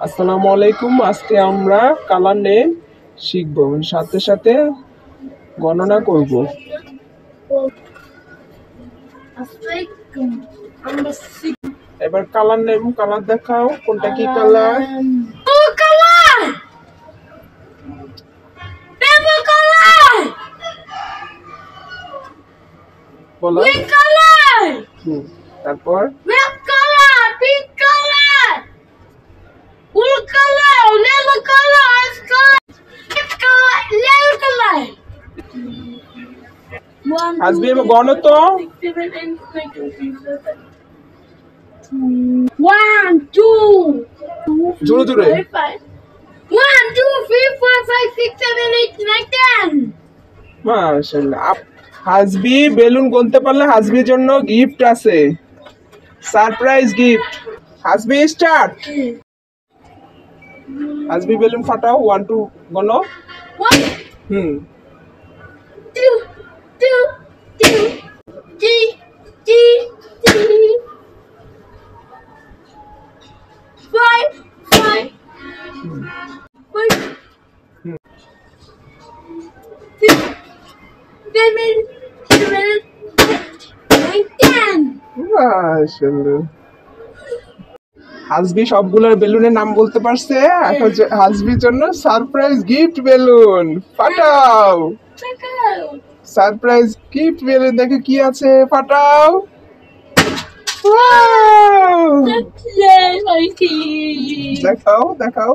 আসসালামু আলাইকুম। আজকে আমরা কালার নেম শিখব, সাথে সাথে গণনা করব। এবার কালার নেম, কালার দেখাও, কোনটা কি কালার? বলো। তারপর আসবি গণ তো 1 2 জোরে জোরে 1 2 3 4 5 6 7 8 9 10 মাশাআল্লাহ। হাসবি বেলুন গুনতে পারলে হাসবির জন্য গিফট আছে, সারপ্রাইজ গিফট। হাসবি স্টার্ট। হাসবি বেলুন ফাটাও, 1 2 গনো। 1 2 2 2 3 3 3 5 5 5 6 7 8 9 10 মাশাআল্লাহ। হাসবি সবগুলোর বেলুনের নাম বলতে পারছে। এখন হাসবির জন্য সারপ্রাইজ গিফট বেলুন ফাটাও। সারপ্রাইজ গিফট বেলুন দেখে কি আছে, ফাটাও। দেখাও দেখাও।